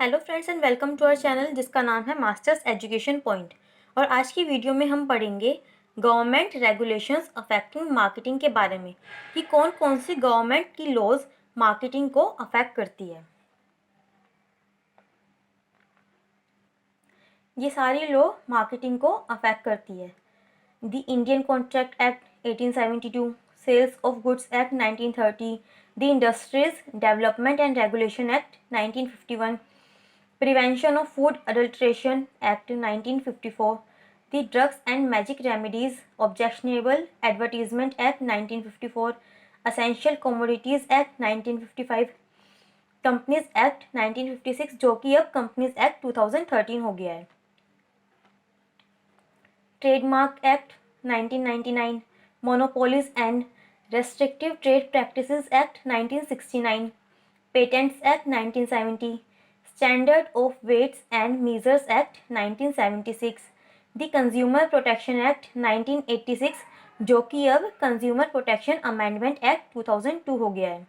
Hello friends and welcome to our channel जिसका नाम है मास्टर्स एजुकेशन पॉइंट। और आज की वीडियो में हम पढ़ेंगे गवर्नमेंट रेगुलेशंस अफेक्टिंग मार्केटिंग के बारे में कि कौन कौन सी गवर्नमेंट की लॉज मार्केटिंग को अफेक्ट करती है। ये सारी लॉ मार्केटिंग को अफेक्ट करती है। The Indian contract act 1872, sales of goods act 1930, the industries development and regulation act 1951, Prevention of Food Adulteration Act 1954, the Drugs and Magic Remedies Objectionable Advertisement Act 1954, Essential Commodities Act 1955, Companies Act 1956 जो कि अब Companies Act 2013 हो गया है, Trademark Act 1999, Monopolies and Restrictive Trade Practices Act 1969, Patents Act 1970, Standard of Weights and Measures Act 1976, the Consumer Protection Act 1986 जो कि अब Consumer Protection Amendment Act 2002 हो गया है,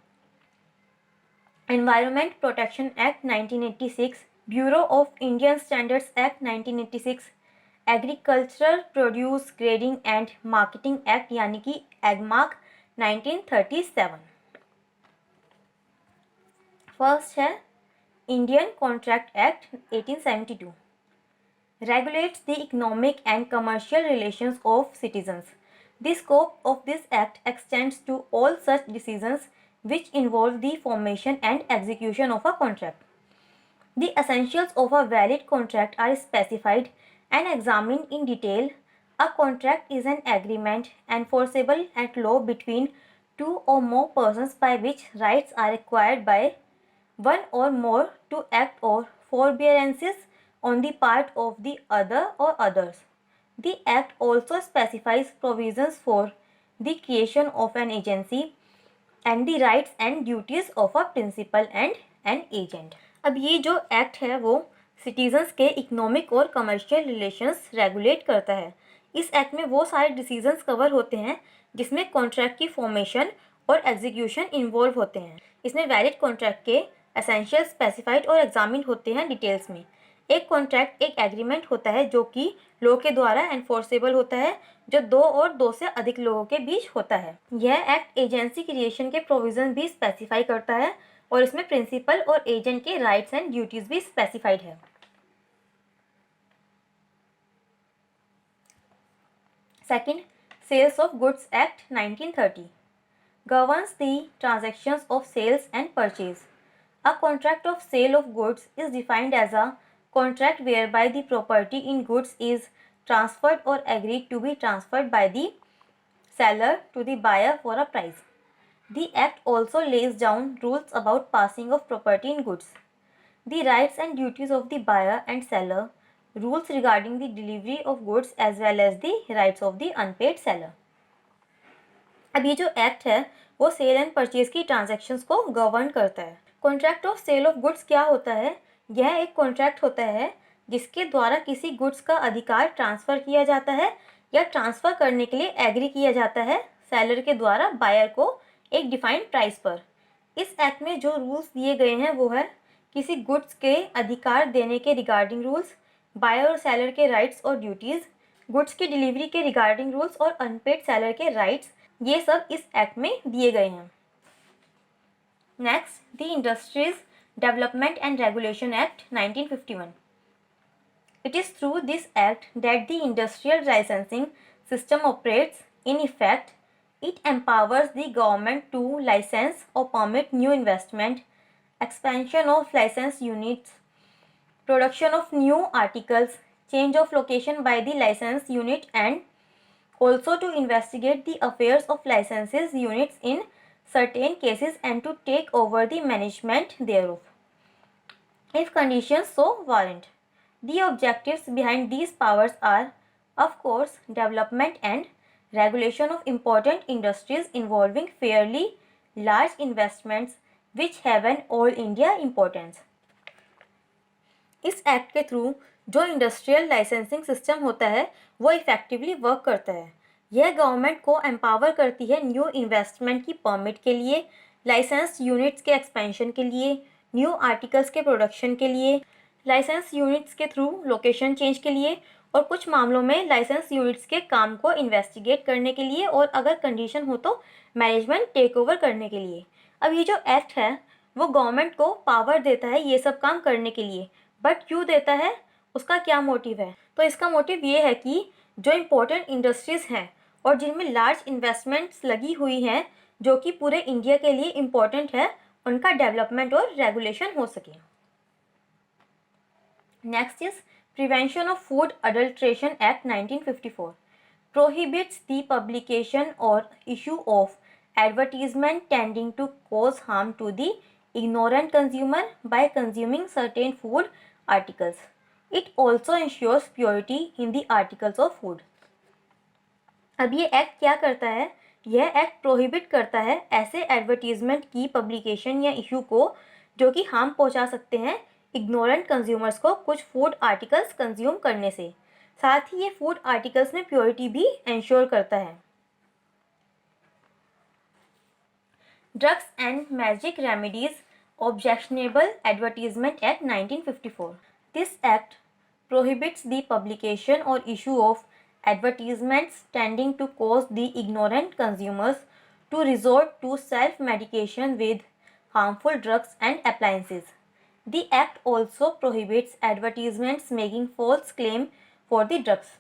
Environment Protection Act 1986, Bureau of Indian Standards Act 1986, Agricultural Produce Grading and Marketing Act यानी कि Agmark 1937। First है Indian Contract Act 1872 regulates the economic and commercial relations of citizens. The scope of this act extends to all such decisions which involve the formation and execution of a contract. The essentials of a valid contract are specified and examined in detail. A contract is an agreement enforceable at law between two or more persons by which rights are acquired by one or more to act or forbearances on the part of the other or others. The Act also specifies provisions for the creation of an agency and the rights and duties of a principal and an agent. अब ये जो act है वो citizens के economic और commercial relations regulate करता है। इस एक्ट में वो सारे डिसीजंस कवर होते हैं जिसमें कॉन्ट्रैक्ट की फॉर्मेशन और एग्जीक्यूशन इन्वॉल्व होते हैं। इसमें वैलिड कॉन्ट्रैक्ट के एसेंशियल स्पेसिफाइड और एग्जामिन होते हैं डिटेल्स में। एक कॉन्ट्रैक्ट एक एग्रीमेंट होता है जो कि लॉ के द्वारा एनफोर्सेबल होता है, जो दो और दो से अधिक लोगों के बीच होता है। यह एक्ट एजेंसी क्रिएशन के प्रोविजन भी स्पेसिफाई करता है और इसमें प्रिंसिपल और एजेंट के राइट्स एंड ड्यूटीज भी स्पेसिफाइड है। Second, sales of goods act 1930 governs the transactions of sales and purchase. A contract of sale of goods is defined as a contract whereby the property in goods is transferred or agreed to be transferred by the seller to the buyer for a price. The Act also lays down rules about passing of property in goods, the rights and duties of the buyer and seller, rules regarding the delivery of goods as well as the rights of the unpaid seller. अब ये जो act है वो sale and purchase की transactions को govern करता है। Contract of sale of goods क्या होता है? यह एक कॉन्ट्रैक्ट होता है जिसके द्वारा किसी गुड्स का अधिकार ट्रांसफ़र किया जाता है या ट्रांसफ़र करने के लिए एग्री किया जाता है सेलर के द्वारा बायर को एक डिफाइंड प्राइस पर। इस एक्ट में जो रूल्स दिए गए हैं वो है किसी गुड्स के अधिकार देने के रिगार्डिंग रूल्स, बायर और सेलर के राइट्स और ड्यूटीज़, गुड्स की डिलीवरी के रिगार्डिंग रूल्स और अनपेड सेलर के राइट्स, ये सब इस एक्ट में दिए गए हैं। Next, the industries development and regulation act 1951। It is through this act that the industrial licensing system operates. In effect, it empowers the government to license or permit new investment, expansion of licensed units, production of new articles, change of location by the licensed unit, and also to investigate the affairs of licenses units in certain cases and to take over the management thereof, if conditions so warrant. The objectives behind these powers are, of course, development and regulation of important industries involving fairly large investments which have an all India importance. इस act के through जो industrial licensing system होता है वो effectively work करता है। यह government को एम्पावर करती है न्यू इन्वेस्टमेंट की परमिट के लिए, लाइसेंस्ड यूनिट्स के एक्सपेंशन के लिए, न्यू आर्टिकल्स के प्रोडक्शन के लिए, लाइसेंस यूनिट्स के थ्रू लोकेशन चेंज के लिए, और कुछ मामलों में लाइसेंस यूनिट्स के काम को इन्वेस्टिगेट करने के लिए, और अगर कंडीशन हो तो मैनेजमेंट टेक ओवर करने के लिए। अब ये जो एक्ट है वो गवर्नमेंट को पावर देता है ये सब काम करने के लिए, बट क्यों देता है, उसका क्या मोटिव है? तो इसका मोटिव ये है कि जो इम्पोर्टेंट इंडस्ट्रीज़ हैं और जिनमें लार्ज इन्वेस्टमेंट्स लगी हुई हैं जो कि पूरे इंडिया के लिए इम्पोर्टेंट है, उनका डेवलपमेंट और रेगुलेशन हो सके। Next is prevention of food adulteration act 1954 prohibits the publication or issue of advertisement tending to cause harm to the ignorant consumer by consuming certain food articles. It also ensures purity in the articles of food. अब ये act क्या करता है? यह act prohibit करता है ऐसे advertisement की पब्लिकेशन या इशू को जो कि हार्म पहुंचा सकते हैं इग्नोरेंट कंज्यूमर्स को कुछ फूड आर्टिकल्स कंज्यूम करने से। साथ ही ये फूड आर्टिकल्स में प्योरिटी भी इंश्योर करता है। Drugs and magic remedies objectionable advertisement act 1954। This act prohibits the publication or issue of advertisements tending to cause the ignorant consumers to resort to self-medication with harmful drugs and appliances. The act also prohibits advertisements making false claim for the drugs.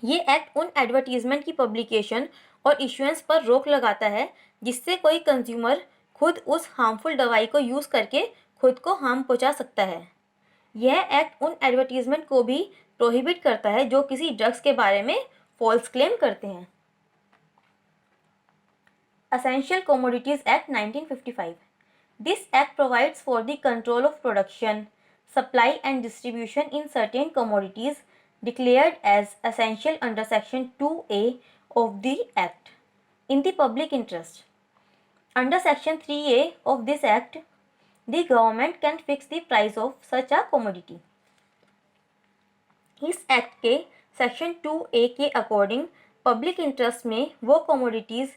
ये act उन advertisement की publication और issuance पर रोक लगाता है जिससे कोई कंज्यूमर खुद उस हार्मफुल दवाई को यूज़ करके खुद को हार्म पहुंचा सकता है। यह एक्ट उन एडवर्टीजमेंट को भी प्रोहिबिट करता है जो किसी ड्रग्स के बारे में फॉल्स क्लेम करते हैं। Essential Commodities Act 1955. This act provides for the control of production, supply and distribution in certain commodities declared as essential under Section 2A of the Act in the public interest. Under Section 3A of this Act, the government can fix the price of such a commodity. इस act के section 2A के according public interest में वो commodities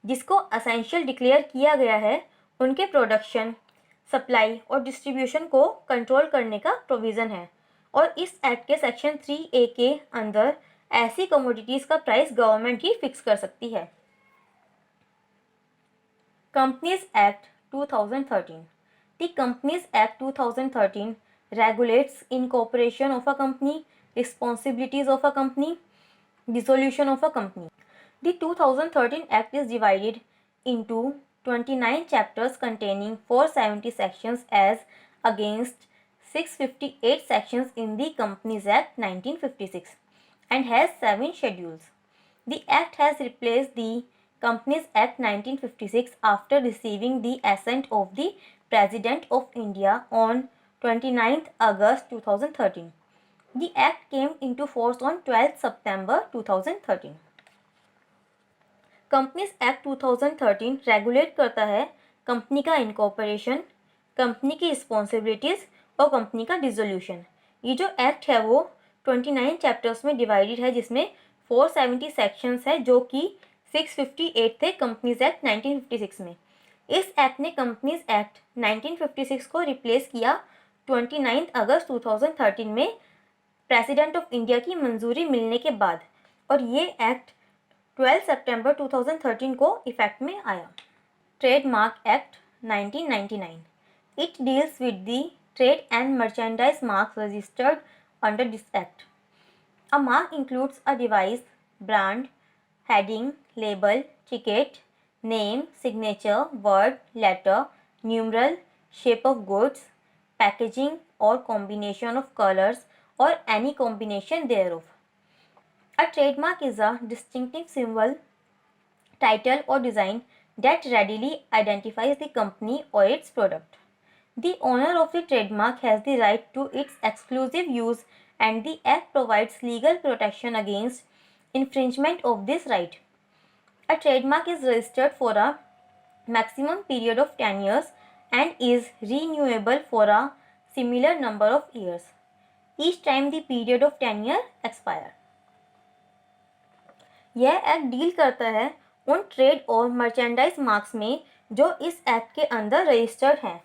जिसको essential declare किया गया है उनके प्रोडक्शन, सप्लाई और डिस्ट्रीब्यूशन को कंट्रोल करने का प्रोविज़न है, और इस एक्ट के सेक्शन 3A के अंदर ऐसी कमोडिटीज़ का प्राइस गवर्नमेंट ही फिक्स कर सकती है। Companies act 2013। The Companies Act 2013 regulates incorporation of a company, responsibilities of a company, dissolution of a company. The 2013 Act is divided into 29 chapters containing 470 sections as against 658 sections in the Companies Act 1956 and has 7 schedules. The Act has replaced the Companies Act 1956 after receiving the assent of the President of India on 29th August 2013. The Act came into force on 12th September 2013. Companies Act 2013 regulate करता है company का incorporation, company की responsibilities और company का dissolution. ये जो act है वो 29 चैप्टर्स में डिवाइडेड है जिसमें 470 सेक्शंस है जो कि 658 थे कंपनीज एक्ट 1956 में। इस एक्ट ने कंपनीज एक्ट 1956 को रिप्लेस किया 29 अगस्त 2013 में प्रेसिडेंट ऑफ इंडिया की मंजूरी मिलने के बाद, और ये एक्ट 12 सितंबर 2013 को इफेक्ट में आया। Trademark act 1999। It deals with the trade and merchandise marks registered under this act. A mark includes a device, brand, heading, label, ticket, name, signature, word, letter, numeral, shape of goods, packaging or combination of colors or any combination thereof. A trademark is a distinctive symbol, title or design that readily identifies the company or its product. The owner of the trademark has the right to its exclusive use and the Act provides legal protection against infringement of this right. A trademark is registered for a maximum period of 10 years and is renewable for a similar number of years each time the period of 10 year expire. यह act deal करता है उन trade और merchandise marks में जो इस act के अंदर रजिस्टर्ड हैं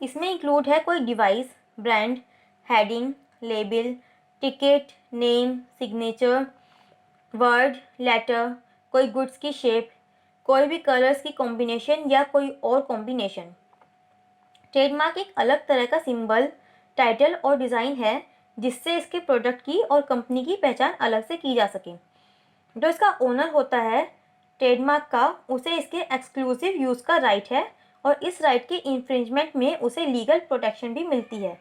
इसमें इंक्लूड है कोई device, brand, heading, label, ticket, name, signature, word, letter, कोई गुड्स की शेप, कोई भी कलर्स की कॉम्बिनेशन या कोई और कॉम्बिनेशन। ट्रेडमार्क एक अलग तरह का सिंबल, टाइटल और डिज़ाइन है जिससे इसके प्रोडक्ट की और कंपनी की पहचान अलग से की जा सके। जो इसका ओनर होता है ट्रेडमार्क का, उसे इसके एक्सक्लूसिव यूज़ का राइट है और इस राइट के इन्फ्रिंजमेंट में उसे लीगल प्रोटेक्शन भी मिलती है।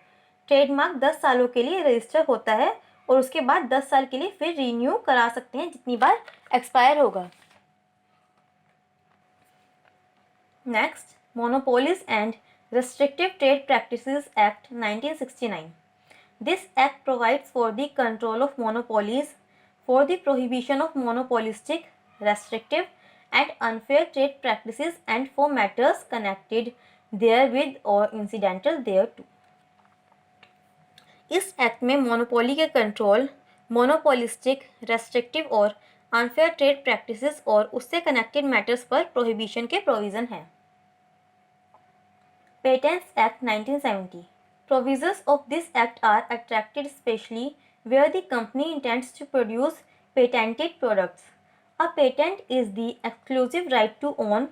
ट्रेडमार्क 10 सालों के लिए रजिस्टर होता है और उसके बाद 10 साल के लिए फिर रीन्यू करा सकते हैं जितनी बार एक्सपायर होगा। Next, monopolies and Restrictive Trade Practices Act 1969. This act provides for the control of monopolies, for the prohibition of monopolistic, restrictive, and unfair trade practices, and for matters connected therewith or incidental thereto. इस act में monopoly के control, monopolistic, restrictive और unfair trade practices और उससे connected matters पर prohibition के provision हैं। Patents Act 1970. Provisions of this act are attracted especially where the company intends to produce patented products. A patent is the exclusive right to own,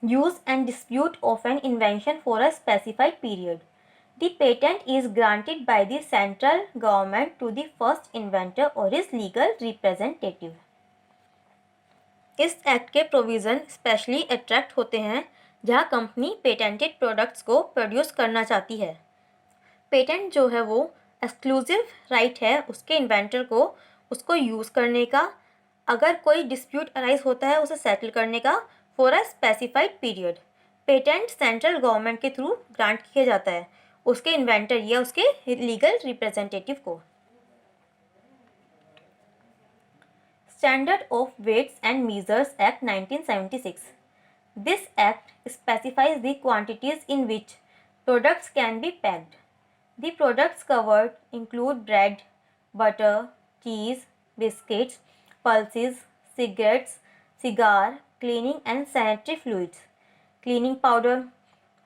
use and dispute of an invention for a specified period. The patent is granted by the central government to the first inventor or his legal representative. इस act के provision specially attract होते हैं जहां company patented products को produce करना चाहती है। Patent जो है वो एक्सक्लूसिव राइट है उसके इन्वेंटर को उसको यूज़ करने का, अगर कोई डिस्प्यूट अराइज होता है उसे सेटल करने का for a specified period. Patent central government के थ्रू ग्रांट किया जाता है उसके इन्वेंटर या उसके लीगल रिप्रेजेंटेटिव को। Standard of Weights and Measures Act 1976. This act specifies the quantities in which products can be packed. The products covered include bread, butter, cheese, biscuits, pulses, cigarettes, cigar, cleaning and sanitary fluids, cleaning powder,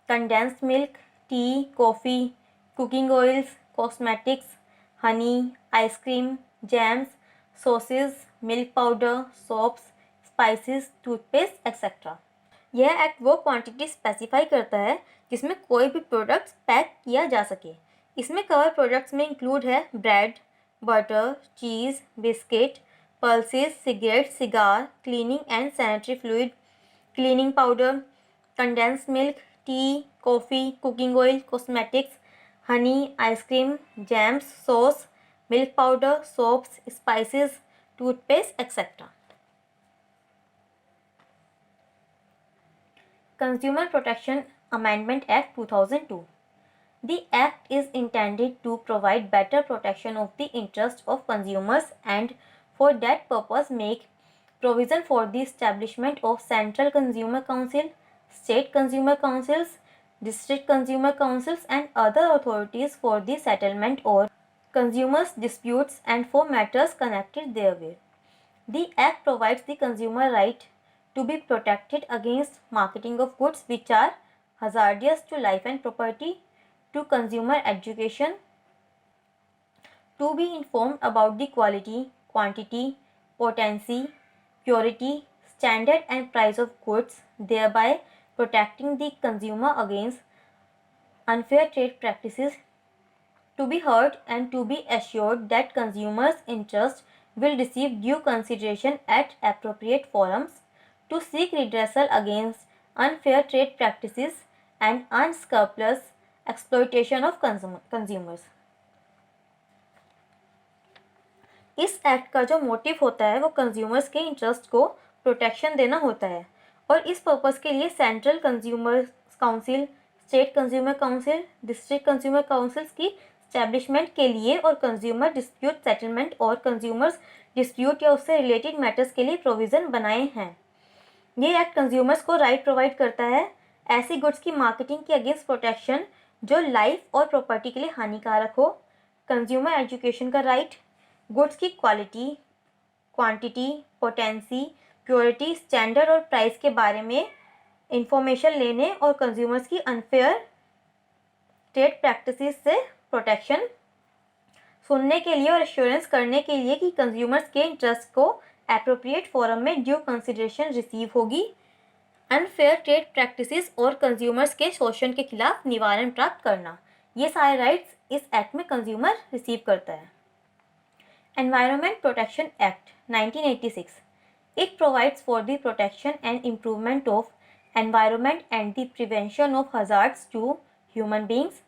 condensed milk, tea, coffee, cooking oils, cosmetics, honey, ice cream, jams, sauces, milk powder, soaps, spices, toothpaste etcetera. यह act वो quantity specify करता है जिसमें कोई भी products pack किया जा सके। इसमें कवर प्रोडक्ट्स में इंक्लूड है bread, butter, cheese, biscuit, pulses, cigarette, cigar, cleaning and sanitary fluid, cleaning powder, condensed milk, tea, coffee, cooking oil, cosmetics, honey, ice cream, jams, sauce, milk powder, soaps, spices, toothpaste, etc. Consumer Protection Amendment Act 2002. The act is intended to provide better protection of the interest of consumers and for that purpose make provision for the establishment of Central Consumer Council, State Consumer Councils, District Consumer Councils and other authorities for the settlement or consumers' disputes and for matters connected therewith. The Act provides the consumer right to be protected against marketing of goods which are hazardous to life and property, to consumer education, to be informed about the quality, quantity, potency, purity, standard and price of goods, thereby protecting the consumer against unfair trade practices, to be heard and to be assured that consumers' interest will receive due consideration at appropriate forums, to seek redressal against unfair trade practices and unscrupulous exploitation of consumers. इस act का जो motive होता है वो consumers के interest को protection देना होता है और इस पर्पज़ के लिए central consumer council, state consumer council, district consumer councils की स्टैब्लिशमेंट के लिए और कंज्यूमर डिस्प्यूट सेटलमेंट और कंज्यूमर्स डिस्प्यूट या उससे रिलेटेड मैटर्स के लिए प्रोविज़न बनाए हैं। ये एक्ट कंज्यूमर्स को राइट प्रोवाइड करता है ऐसी गुड्स की मार्केटिंग के अगेंस्ट प्रोटेक्शन जो लाइफ और प्रॉपर्टी के लिए हानिकारक हो, कंज्यूमर एजुकेशन का राइट, गुड्स की quality, quantity, potency, purity, standard और प्राइस के बारे में इंफॉर्मेशन लेने और कंज्यूमर्स की अनफेयर ट्रेड प्रैक्टिसेस से प्रोटेक्शन सुनने के लिए और एश्योरेंस करने के लिए कि कंज्यूमर्स के इंटरेस्ट को एप्रोप्रिएट फोरम में ड्यू कंसिडरेशन रिसीव होगी। अनफेयर ट्रेड प्रैक्टिसेस और कंज्यूमर्स के शोषण के खिलाफ निवारण प्राप्त करना, ये सारे राइट्स इस एक्ट में कंज्यूमर रिसीव करता है। Environment protection act 1986, it provides for the protection and improvement of environment and the prevention of hazards to human beings,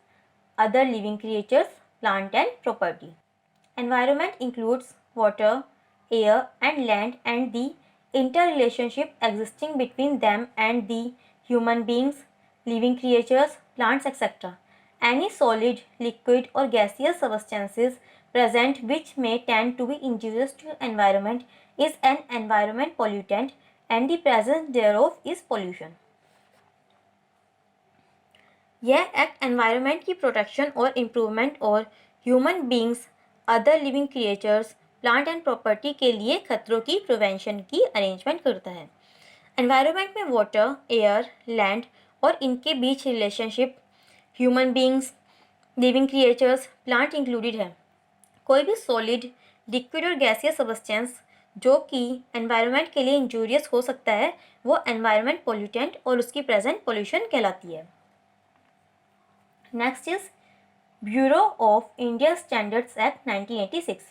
other living creatures, plant and property. Environment includes water, air and land and the interrelationship existing between them and the human beings, living creatures, plants, etc. Any solid, liquid or gaseous substances present which may tend to be injurious to environment is an environment pollutant and the presence thereof is pollution. यह act environment की protection और improvement और human beings, other living creatures, plant and property के लिए खतरों की prevention की arrangement करता है। एनवायरनमेंट में वाटर, एयर, लैंड और इनके बीच relationship, human beings, living creatures, plant included है। कोई भी सॉलिड, लिक्विड और गैसियस सब्सटेंस जो कि एनवायरनमेंट के लिए इंजूरियस हो सकता है वो एनवायरनमेंट पोल्यूटेंट और उसकी प्रेजेंट पोल्यूशन कहलाती है। Next is bureau of Indian standards act 1986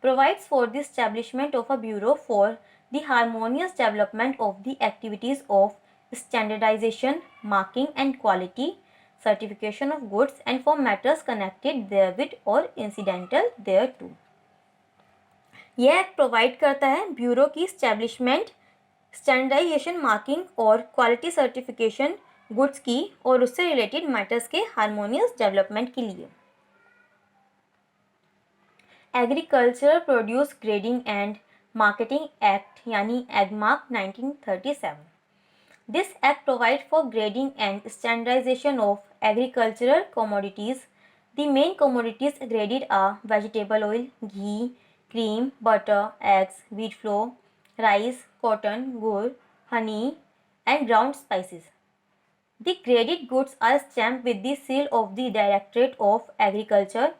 provides for the establishment of a bureau for the harmonious development of the activities of standardization, marking and quality certification of goods and for matters connected therewith or incidental thereto. यह act provide करता है bureau की establishment, standardisation, marking और quality certification goods की और उससे related matters के harmonious development के लिए। Agricultural produce grading and marketing act यानी Agmark 1937। This act provide for grading and standardisation of agricultural commodities. The main commodities graded are vegetable oil, ghee, cream, butter, eggs, wheat flour, rice, cotton, gur, honey and ground spices. The graded goods are stamped with the seal of the Directorate of Agriculture,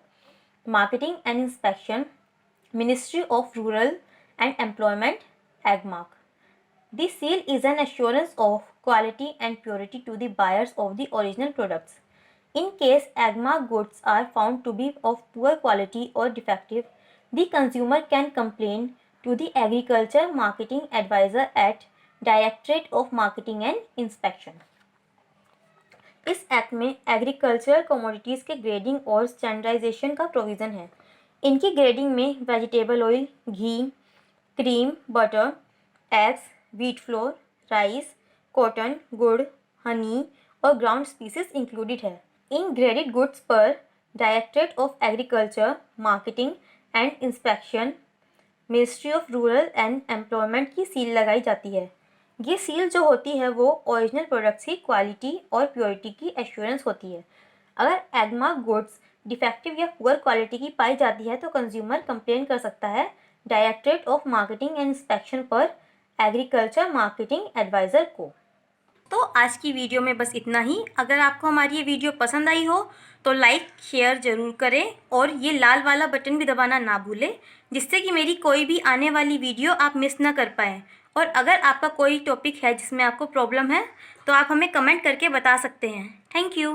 Marketing and Inspection, Ministry of Rural and Employment, AGMARK. The seal is an assurance of quality and purity to the buyers of the original products. In case AGMARK goods are found to be of poor quality or defective, the consumer can complain to the Agriculture Marketing Advisor at Directorate of Marketing and Inspection. इस act में agricultural commodities के grading और standardisation का provision है। इनकी grading में vegetable oil, ghee, cream, butter, eggs, wheat flour, rice, cotton, गुड़, honey और ग्राउंड स्पीसीज इंक्लूडेड है। इन ग्रेडेड गुड्स पर directorate of agriculture, marketing and inspection, ministry of rural and employment की सील लगाई जाती है। ये सील जो होती है वो ओरिजिनल प्रोडक्ट्स की क्वालिटी और प्योरिटी की एश्योरेंस होती है। अगर एगमार्क गुड्स डिफेक्टिव या पुअर क्वालिटी की पाई जाती है तो कंज्यूमर कंप्लेन कर सकता है directorate of marketing and inspection पर एग्रीकल्चर मार्केटिंग एडवाइज़र को। तो आज की वीडियो में बस इतना ही। अगर आपको हमारी ये वीडियो पसंद आई हो तो लाइक शेयर ज़रूर करें और ये लाल वाला बटन भी दबाना ना भूलें जिससे कि मेरी कोई भी आने वाली वीडियो आप मिस ना कर पाएँ। और अगर आपका कोई टॉपिक है जिसमें आपको प्रॉब्लम है तो आप हमें कमेंट करके बता सकते हैं। Thank you.